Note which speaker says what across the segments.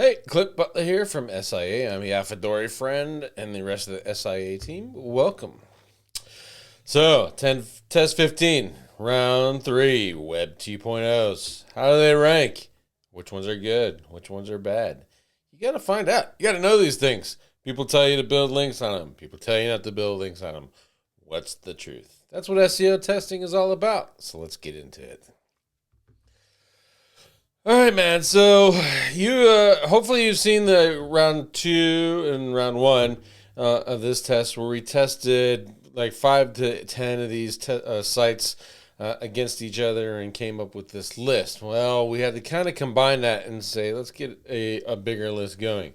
Speaker 1: Hey, Clip Butler here from SIA. I'm your Affadori friend and the rest of the SIA team. Welcome. So, test 15, round 3, Web 2.0s. How do they rank? Which ones are good? Which ones are bad? You got to find out. You got to know these things. People tell you to build links on them. People tell you not to build links on them. What's the truth? That's what SEO testing is all about. So let's get into it. All right, man. So you hopefully you've seen the round 2 and round 1 of this test where we tested like 5 to 10 of these sites against each other and came up with this list. Well, we had to kind of combine that and say, let's get a bigger list going.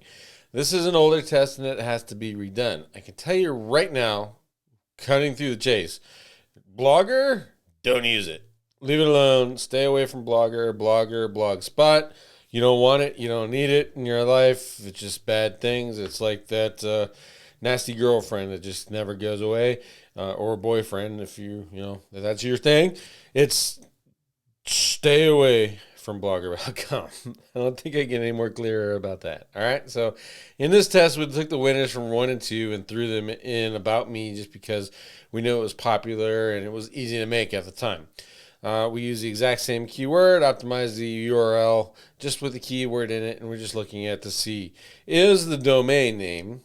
Speaker 1: This is an older test and it has to be redone. I can tell you right now, cutting through the chase, Blogger, don't use it. Leave it alone. Stay away from Blogger, Blogspot. You don't want it. You don't need it in your life. It's just bad things. It's like that nasty girlfriend that just never goes away, or boyfriend if if that's your thing. It's stay away from blogger.com. I don't think I get any more clearer about that. All right. So in this test, we took the winners from 1 and 2 and threw them in About Me just because we knew it was popular and it was easy to make at the time. We use the exact same keyword, optimize the URL just with the keyword in it, and we're just looking at to see, is the domain name,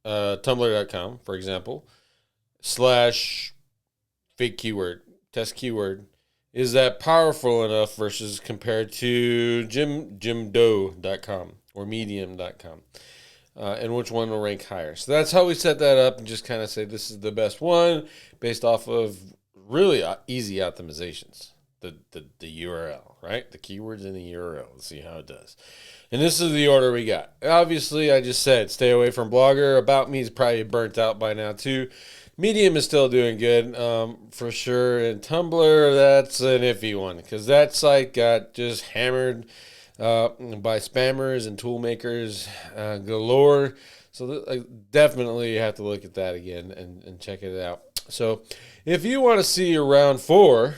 Speaker 1: tumblr.com, for example, / fake keyword, test keyword, is that powerful enough versus compared to jimdo.com or medium.com, and which one will rank higher. So that's how we set that up and just kind of say this is the best one based off of really easy optimizations. The URL, right? The keywords in the URL. Let's see how it does. And this is the order we got. Obviously, I just said stay away from Blogger. About Me is probably burnt out by now too. Medium is still doing good for sure. And Tumblr, that's an iffy one because that site got just hammered by spammers and tool makers galore. So I definitely have to look at that again and check it out. So if you want to see a round 4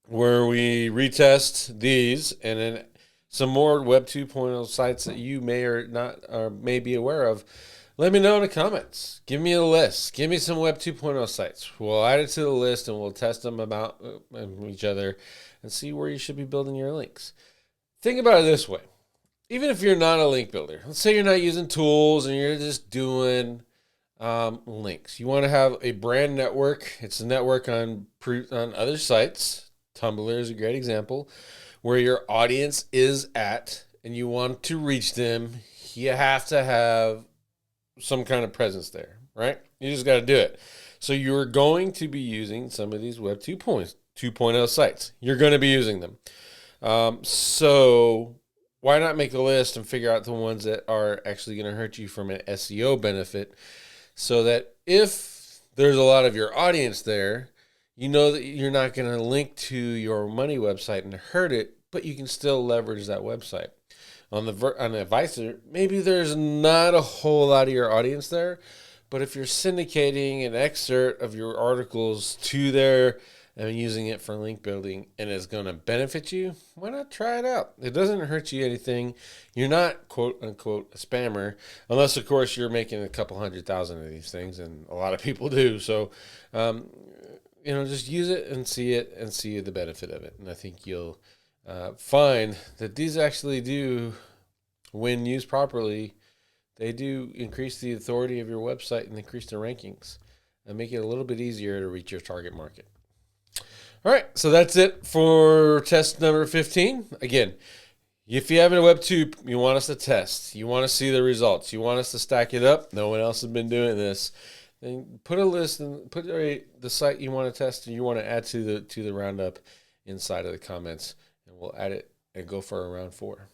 Speaker 1: where we retest these and then some more Web 2.0 sites that you may or not or may be aware of, let me know in the comments. Give me a list. Give me some Web 2.0 sites. We'll add it to the list and we'll test them about each other and see where you should be building your links. Think about it this way. Even if you're not a link builder, let's say you're not using tools and you're just doing links. You want to have a brand network. It's a network on other sites. Tumblr is a great example where your audience is at and you want to reach them. You have to have some kind of presence there, right? You just got to do it. So you're going to be using some of these Web 2.0 sites. You're going to be using them. So why not make a list and figure out the ones that are actually going to hurt you from an SEO benefit so that if there's a lot of your audience there, you know that you're not going to link to your money website and hurt it, but you can still leverage that website. On the advisor, maybe there's not a whole lot of your audience there, but if you're syndicating an excerpt of your articles to there and using it for link building and it's going to benefit you, why not try it out? It doesn't hurt you anything. You're not, quote unquote, a spammer, unless, of course, you're making a couple 100,000 of these things, and a lot of people do. So, just use it and see the benefit of it. And I think you'll find that these actually do, when used properly, they do increase the authority of your website and increase the rankings and make it a little bit easier to reach your target market. All right, so that's it for test number 15. Again, if you have a Web 2, you want us to test, you want to see the results, you want us to stack it up, no one else has been doing this, then put a list and put the site you want to test and you want to add to the roundup inside of the comments, and we'll add it and go for a round 4.